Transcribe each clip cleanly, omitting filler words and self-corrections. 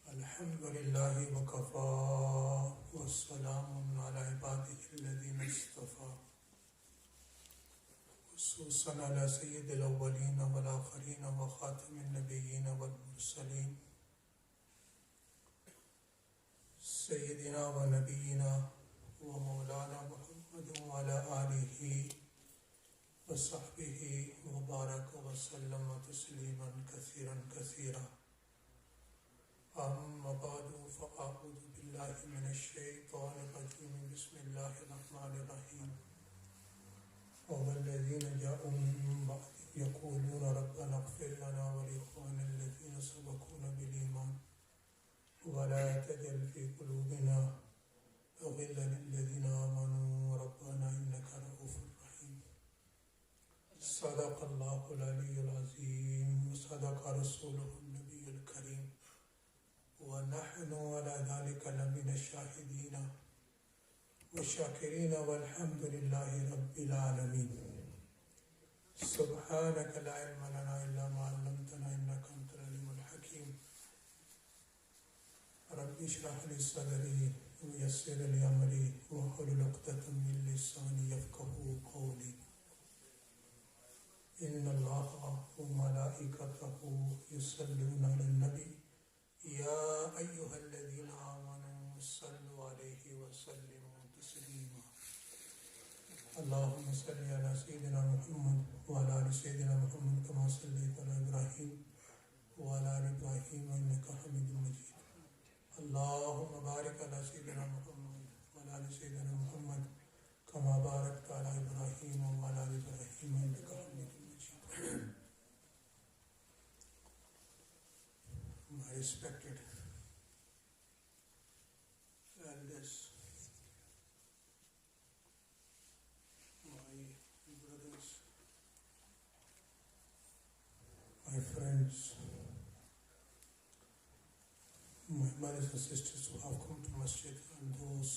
Alhamdulillahi wa kafa wa salamun ala ibadihi alladhina istafa khususan ala sayyidil awwalin wal akhirin wa khatamin nabiyyin wal mursalin sayyidina wa nabiyyina wa Maulana Mohammed wa ala alihi wa sahbihi wa baraka wa sallama tasliman kathiran kathira. أما بعد فأعوذ بالله من الشيطان الرجيم بسم الله الرحمن الرحيم والذين جاءوا من بعد يقولون ربنا اغفر لنا ولإخواننا الذين سبقونا بالإيمان ولا تجعل في قلوبنا غلا للذين آمنوا ربنا إنك رؤوف رحيم. صدق الله العلي العظيم وصدق رسوله النبي الكريم ونحن على ذلك لمن الشاهدين والشاكرين والحمد لله رب العالمين. سبحانك لا علم لنا إلا ما علمتنا إنك أنت العليم الحكيم. رب اشرح لي صدري ويسر لي أمري واحلل عقدة من لساني يفقهوا قولي. إن الله وملائكته يصلون على النبي يا أيها الذين آمنوا صلوا عليه وسلموا تسليما. اللهم صل على سيدنا محمد وعلى آل سيدنا محمد كما صليت على إبراهيم وعلى آل إبراهيم إنك حميد مجيد. اللهم بارك على سيدنا محمد وعلى آل سيدنا محمد كما باركت على إبراهيم وعلى آل إبراهيم إنك حميد مجيد. My respected elders, my brothers, my friends, my brothers and sisters who have come to Masjid and those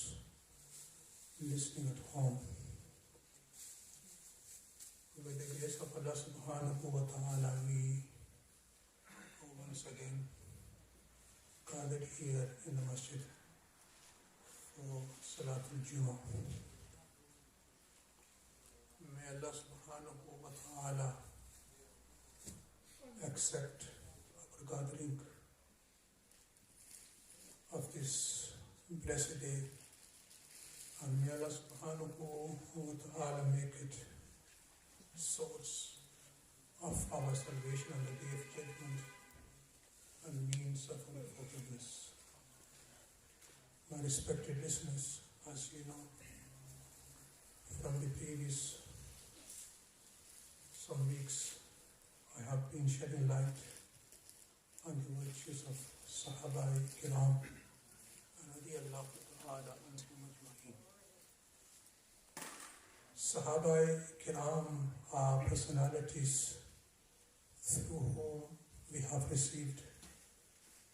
listening at home. With the grace of Allah subhanahu wa ta'ala, we once again gathered here in the masjid for Salatul Jummah. May Allah subhanahu wa ta'ala accept our gathering of this blessed day, and may Allah subhanahu wa ta'ala make it source of our salvation on the day of judgment and means of our forgiveness. My respected listeners, as you know from the previous some weeks, I have been shedding light on the virtues of Sahaba Kiram radiyallahu ta'ala anhum ajma'in. Sahaba Kiram are personalities through whom we have received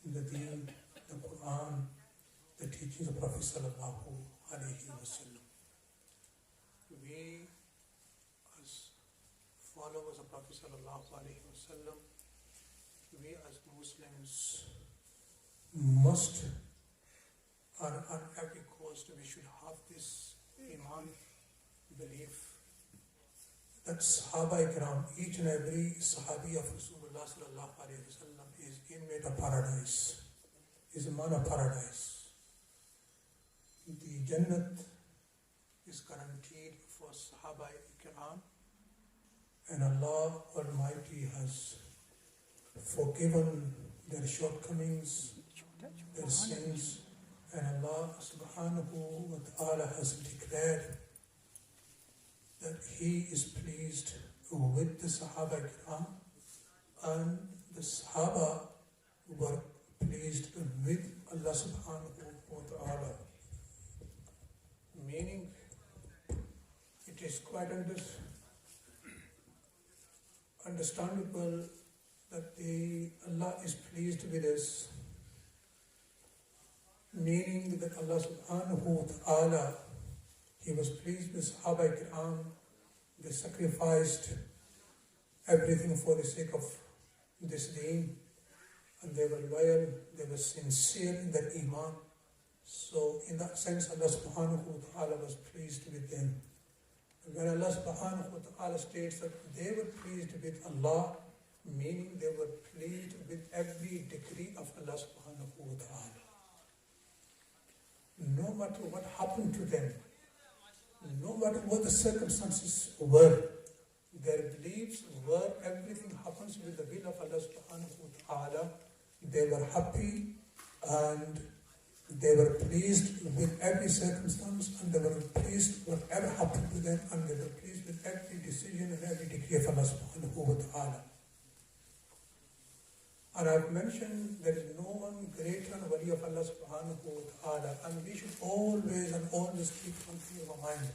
the Deen, the Quran, the teachings of Prophet sallallahu alaihi wasallam. We, as followers of Prophet sallallahu alaihi wasallam, we as Muslims must, on every cost, we should have this iman, belief that Sahaba Ikram, each and every Sahabi of Rasulullah sallallahu alaihi wasallam is inmate of paradise, is a man of paradise. The Jannat is guaranteed for Sahaba Ikram, and Allah Almighty has forgiven their shortcomings, their sins, and Allah subhanahu wa ta'ala has declared that He is pleased with the Sahaba Kiram, and the Sahaba were pleased with Allah subhanahu wa ta'ala. Meaning, it is quite understandable that Allah is pleased with us. Meaning that Allah subhanahu wa ta'ala, He was pleased with Sahaba Kiram. They sacrificed everything for the sake of this deen, and they were loyal, they were sincere in their iman. So in that sense, Allah subhanahu wa ta'ala was pleased with them. And when Allah subhanahu wa ta'ala states that they were pleased with Allah, meaning they were pleased with every decree of Allah subhanahu wa ta'ala. No matter what happened to them, no matter what the circumstances were, their beliefs were everything happens with the will of Allah subhanahu wa ta'ala. They were happy and they were pleased with every circumstance, and they were pleased whatever happened to them, and they were pleased with every decision and every decree of Allah subhanahu wa ta'ala. And I've mentioned there is no one greater wali of Allah subhanahu wa ta'ala, and we should always keep something in our mind.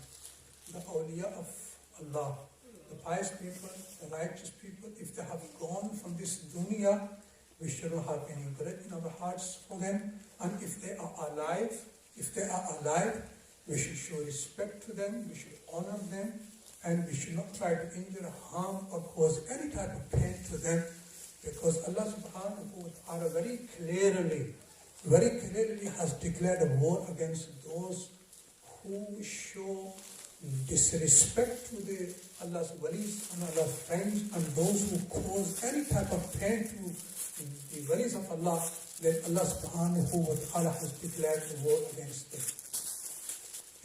The awliya of Allah, the pious people, the righteous people, if they have gone from this dunya, we shouldn't have any grudge in our hearts for them. And if they are alive, we should show respect to them, we should honor them, and we should not try to injure, harm, or cause any type of pain to them. Because Allah subhanahu wa ta'ala very clearly has declared a war against those who show disrespect to Allah's walis and Allah's friends, and those who cause any type of pain to the walis of Allah, then Allah subhanahu wa ta'ala has declared a war against them.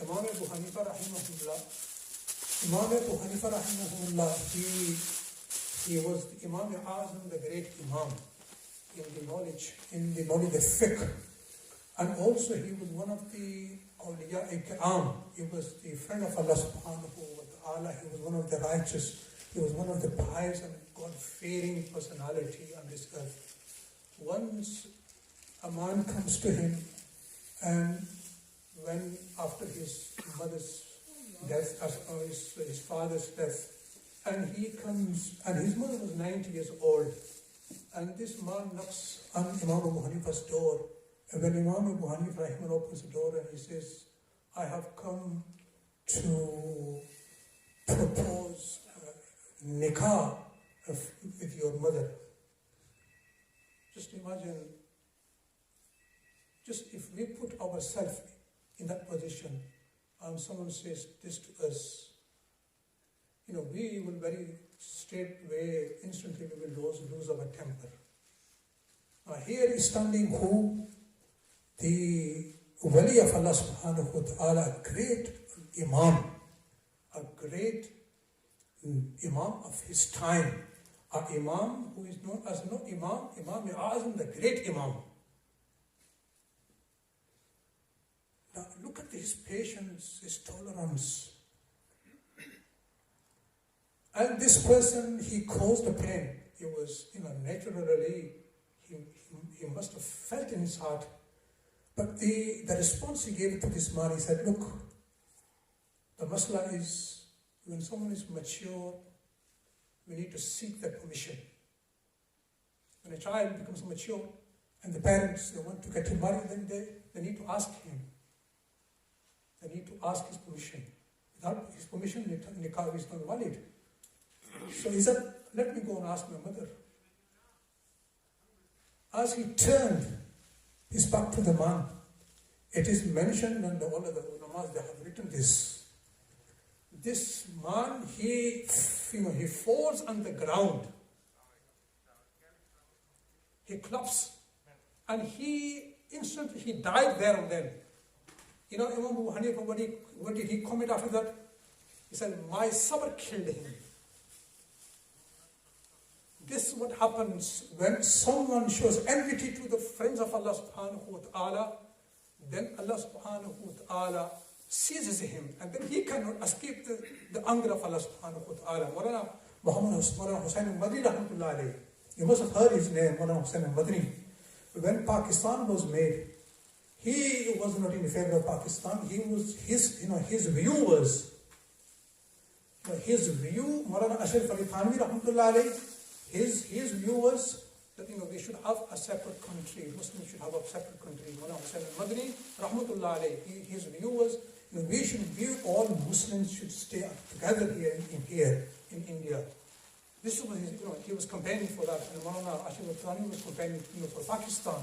Imam Abu Hanifa rahimahullah, he was the Imam Azam, the great Imam, in the knowledge of fiqh. And also he was one of the awliya ikram. He was the friend of Allah subhanahu wa ta'ala. He was one of the righteous. He was one of the pious and God-fearing personality on this earth. Once a man comes to him, and when after his mother's death, his father's death, and he comes, and his mother was 90 years old, and this man knocks on Imam Abu Hanifa's door. And when Imam Abu Hanifa rahimahullah opens the door and he says, I have come to propose nikah with your mother. Just imagine, just if we put ourselves in that position and someone says this to us, we will very straight away, instantly we will lose our temper. Now here is standing who? The wali of Allah subhanahu wa ta'ala, a great imam of his time, an imam who is known as Imam Azam, the great imam. Now look at his patience, his tolerance. And this person, he caused the pain. He was, naturally, he must have felt in his heart. But the response he gave to this man, he said, look, the masla is, when someone is mature, we need to seek their permission. When a child becomes mature, and the parents, they want to get him married, then they need to ask him. They need to ask his permission. Without his permission, nikah is not valid. So he said, let me go and ask my mother. As he turned his back to the man, it is mentioned, and all of the ulamas, they have written this. This man, he falls on the ground. He collapsed. And he instantly died there and then. Imam Abu Hanifa, what did he comment after that? He said, my sabr killed him. This is what happens when someone shows enmity to the friends of Allah subhanahu wa ta'ala, then Allah subhanahu wa ta'ala seizes him, and then he cannot escape the anger of Allah subhanahu wa ta'ala. Maulana Mohammed al-Madri rahmatullah alayhi. You must have heard his name, Maulana Hussain al-Madri. When Pakistan was made, he was not in favor of Pakistan. He was his view was Maulana Ashraf Ali Thanvi rahmatullah alayhi. His view was that we should have a separate country. Muslims should have a separate country. Maulana Hussain al-Madri rahmatullah alayhi. His view was we all Muslims should stay together here in India. This was his, he was campaigning for that, and Maulana Ashir was campaigning for Pakistan.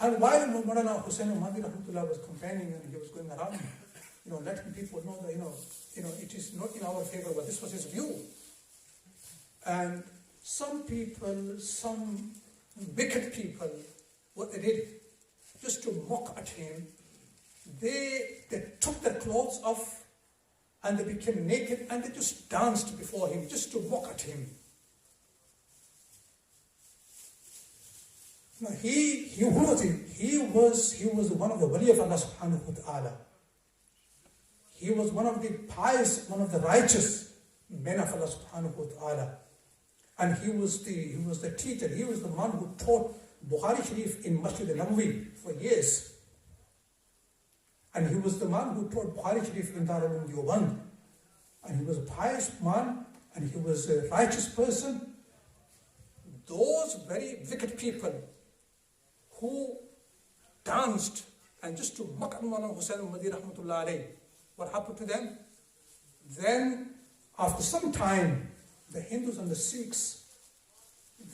And while Maulana Hussain Mahdi Rahmatullah was campaigning and he was going around, letting people know that, it is not in our favor, but this was his view. And some people, some wicked people, what they did, just to mock at him, they took their clothes off and they became naked and they just danced before him, just to mock at him. Now who was he? He was one of the wali of Allah subhanahu wa ta'ala. He was one of the pious, one of the righteous men of Allah subhanahu wa ta'ala. And he was the teacher. He was the one who taught Bukhari Sharif in Masjid al-Nabawi for years. And he was the man who taught Bukhari Sharif in Darul Deoband. And he was a pious man, and he was a righteous person. Those very wicked people who danced and just to mock at Maulana Hussain Mahdi Rahmatullah alayhi, what happened to them? Then, after some time, the Hindus and the Sikhs,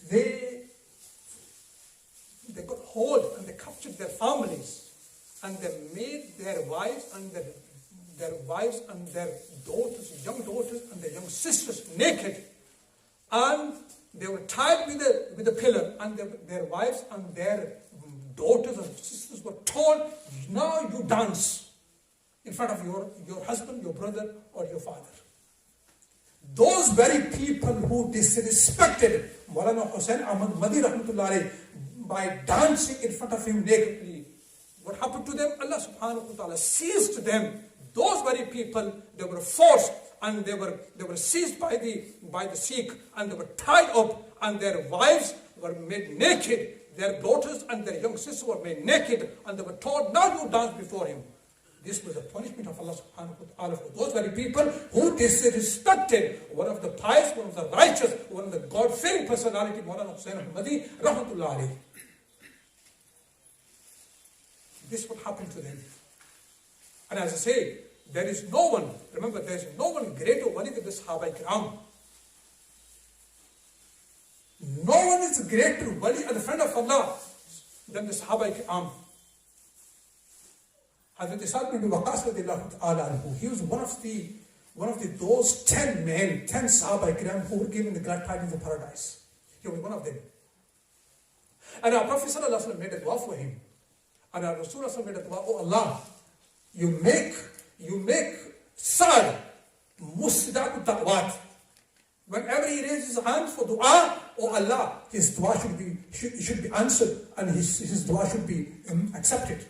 they got hold and they captured their families. And they made their wives and their daughters, young daughters and their young sisters naked. And they were tied with a pillar, and their wives and their daughters and sisters were told, now you dance in front of your husband, your brother, or your father. Those very people who disrespected Maulana Hussain Ahmad Mahdi Rahmatullah alayhi by dancing in front of him nakedly, what happened to them? Allah subhanahu wa ta'ala seized them. Those very people, they were forced and they were seized by the Sikh, and they were tied up, and their wives were made naked. Their daughters and their young sisters were made naked, and they were told, now you dance before him. This was the punishment of Allah subhanahu wa ta'ala for those very people who disrespected one of the pious, one of the righteous, one of the God-fearing personality, Maulana Hussain Mahdi Rahmatullah alayhi. This would happen to them. And as I say, there is no one, remember, there is no one greater wali than the Sahaba Ikram. No one is greater wali and a friend of Allah than the Sahaba Ikram. Hazrat Sa'd bin Waqas radiyallahu ta'ala anhu, he was one of those 10 men, 10 Sahaba Ikram who were given the glad tidings of paradise. He was one of them. And our Prophet sallallahu alaihi wasallam made a dua for him. And our Rasulullah made a dua, oh Allah, you make Sa'd mustajab da'wat. Whenever he raises his hands for dua, oh Allah, his dua should be answered, and his dua should be accepted.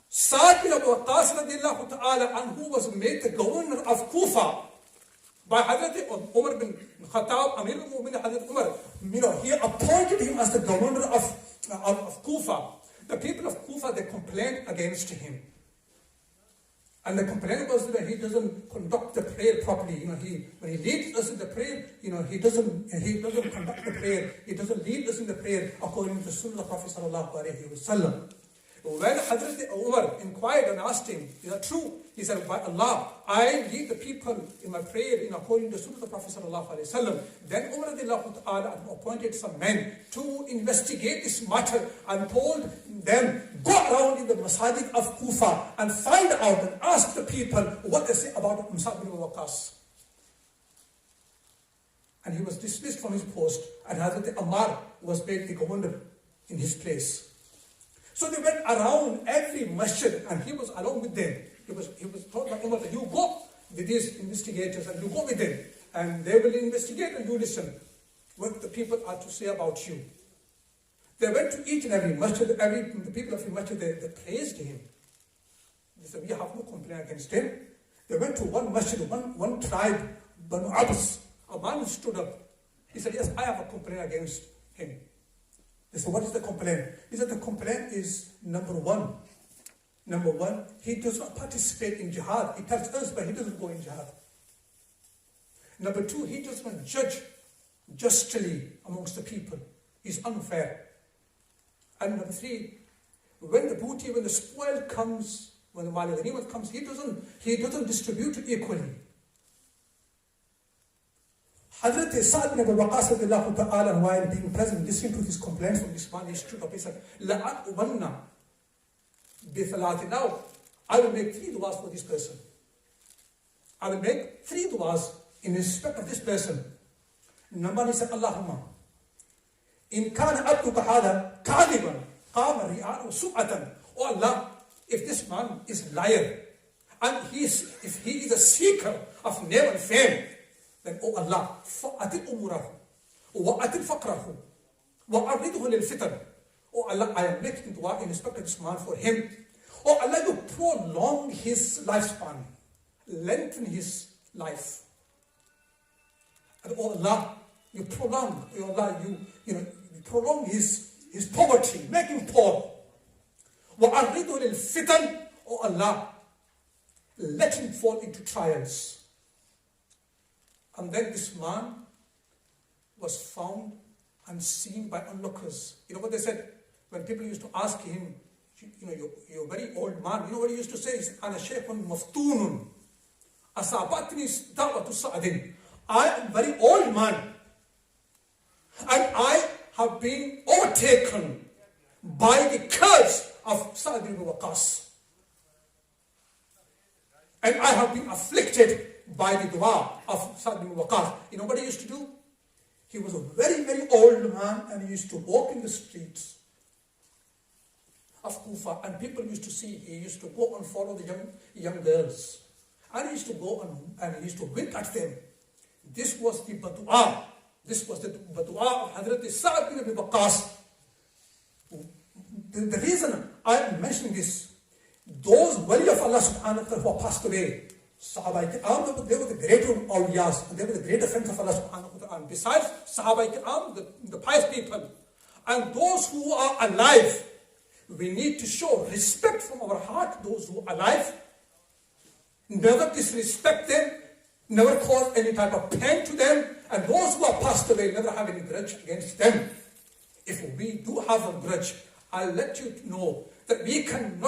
Sa'd bin Abi Waqqas radiyallahu ta'ala anhu was made the governor of Kufa by Hazrat Umar bin Khattab, Amir al-Mu'minin Hazrat Umar. He appointed him as the governor of Kufa. The people of Kufa, they complained against him. And the complaint was that he doesn't conduct the prayer properly. When he leads us in the prayer, he doesn't conduct the prayer. He doesn't lead us in the prayer according to the Sunnah of Prophet sallallahu alaihi wasallam. When Hazrat Umar inquired and asked him, is that true? He said, by Allah, I lead the people in my prayer according to the Sunnah of the Prophet sallallahu alaihi wasallam. Then Umar radiyallahu ta'ala appointed some men to investigate this matter and told them, go around in the masajid of Kufa and find out and ask the people what they say about Sa'd bin Waqqas. And he was dismissed from his post, and Hazrat Ammar was made the governor in his place. So they went around every masjid, and he was along with them. He was told by Umar that you go with these investigators and you go with them, and they will investigate and you listen what the people are to say about you. They went to each and every masjid, the people of every masjid, they praised him. They said, we have no complaint against him. They went to one masjid, one tribe, Banu Abbas. A man stood up. He said, yes, I have a complaint against him. They said, what is the complaint? He said, the complaint is number one, he does not participate in jihad. He tells us, but he doesn't go in jihad. Number two, he does not judge justly amongst the people. He's unfair. And number three, when the booty, when the spoil comes, when the mali ghanimah comes, he doesn't distribute it equally. Hazrat Sa'd bin Abi Waqqas radiallahu ta'ala, while being present, listening to his complaints from this man, he stood up, he said, لَأَقْوَنَّ بِثَلَاثِ. Now, I will make 3 du'as for this person. I will make 3 du'as in respect of this person. Number 1, he said, Allahumma, in kana abduka hada kadiban, qama ri'a'u su'atan. Oh Allah, if this man is liar, and if he is a seeker of name and fame, then, oh Allah, fa'atil umurahu, wa'atil faqrahu, wa'arridhu lil fitan. Oh Allah, I am making dua in respect of this man for him. Oh Allah, you prolong his lifespan, lengthen his life. And oh Allah, you prolong, oh Allah, you prolong his poverty, make him poor. وَأَرِّدُ لِلْفِتَنِ. Oh Allah, let him fall into trials. And then this man was found and seen by onlookers. You know what they said? When people used to ask him, you're a very old man. You know what he used to say? He said, أَنَا شَيْخٌ مَفْتُونٌ أَصَابَتْنِي دَعْوَةُ سَعْدٍ. I am a very old man. And I have been overtaken by the curse of Sa'd ibn Waqqas. And I have been afflicted by the dua of Sa'd ibn Waqqas. You know what he used to do? He was a very, very old man, and he used to walk in the streets of Kufa, and people used to see, he used to go and follow the young girls. And he used to go and he used to wink at them. This was the badua. This was the badua of Hazrat Sa'd ibn Waqqas. The reason I am mentioning this, those wali of Allah subhanahu wa ta'ala who passed away, Sahaba Kiram, they were the greater awliyas, and they were the greater friends of Allah subhanahu wa ta'ala. Besides Sahaba Kiram, the pious people, and those who are alive, we need to show respect from our heart, those who are alive, never disrespect them, never cause any type of pain to them, and those who are passed away, never have any grudge against them. If we do have a grudge, I'll let you know that we can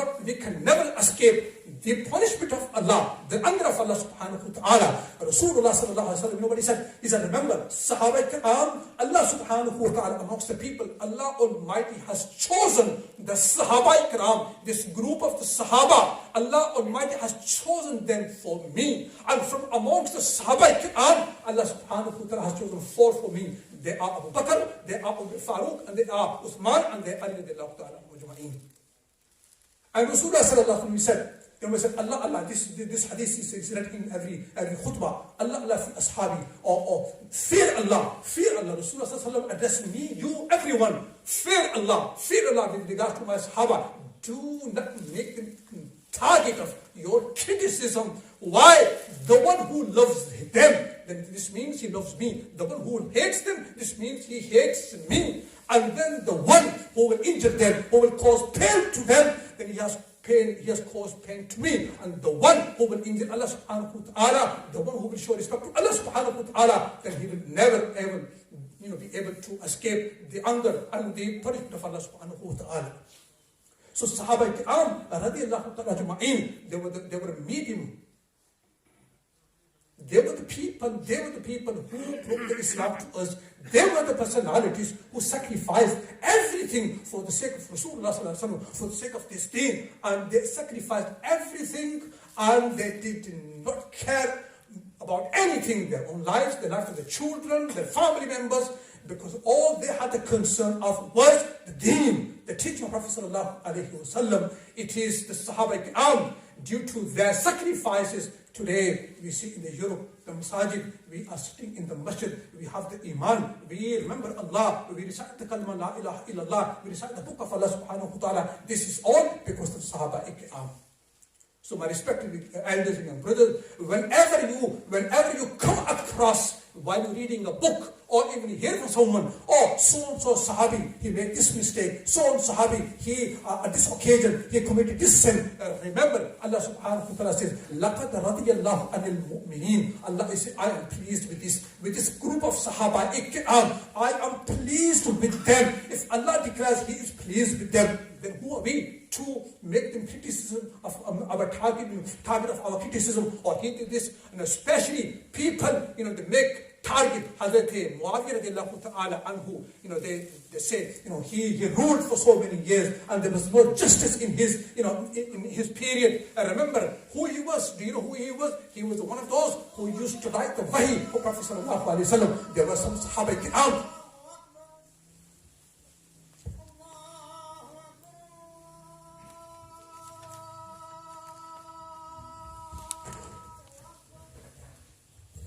never escape the punishment of Allah, the anger of Allah subhanahu wa ta'ala. Rasulullah sallallahu alayhi wa sallam, nobody said, he said, remember, Sahaba Kiram, Allah subhanahu wa ta'ala, amongst the people, Allah Almighty has chosen the Sahaba Kiram, this group of the Sahaba. Allah Almighty has chosen them for me. And from amongst the Sahaba Kiram, Allah subhanahu wa ta'ala has chosen 4 for me. They are Abu Bakr, they are Abu Farouk, and they are Uthman, and they are Ali radiallahu ta'ala ajma'in. And Rasulullah sallallahu alayhi wa sallam said, Allah, this hadith is read in every khutbah. Allah fi ashabi, or fear Allah. Rasulullah sallallahu alayhi wa sallam addressing me, you, everyone. Fear Allah with regard to my sahaba. Do not make them target of your criticism. Why? The one who loves them, then this means he loves me. The one who hates them, this means he hates me. And then the one who will injure them, who will cause pain to them, then he has caused pain to me. And the one who will injure Allah subhanahu wa ta'ala, the one who will show respect to Allah subhanahu wa ta'ala, then he will never ever be able to escape the anger and the punishment of Allah subhanahu wa ta'ala. So Sahaba Kiram radiallahu ta'ala ajma'in, they were medium. They were the people who brought the Islam to us. They were the personalities who sacrificed everything for the sake of Rasulullah sallallahu alaihi wasallam, for the sake of this deen. And they sacrificed everything, and they did not care about anything, their own lives, the lives of their children, their family members, because all they had the concern of was the deen, the teaching of Prophet sallallahu alaihi wasallam. It is the Sahaba Kiram, due to their sacrifices. Today, we see in the Europe, the masajid, we are sitting in the masjid, we have the iman, we remember Allah, we recite the kalma la ilaha illallah, we recite the book of Allah subhanahu wa ta'ala. This is all because of Sahaba Kiram. So my respected elders and young brothers, whenever you come across, while you're reading a book, or even you hear from someone, oh, so-and-so Sahabi, he made this mistake, so-and-so Sahabi, he, at this occasion, he committed this sin. Remember, Allah subhanahu wa ta'ala says, لَقَدْ رَضِيَ اللَّهُ عَنِ الْمُؤْمِنِينَ. Allah says, I am pleased with this group of Sahaba. I am pleased with them. If Allah declares He is pleased with them, then who are we to make them criticism of our target of our criticism, or he did this? And especially people, they make target Hazrat Muawiyah radiallahu ta'ala anhu. They say, he ruled for so many years and there was no justice in his, in his period. I remember who he was. Do you know who he was? He was one of those who used to write the wahi for Prophet sallallahu alaihi wasallam. There were some Sahaba kiram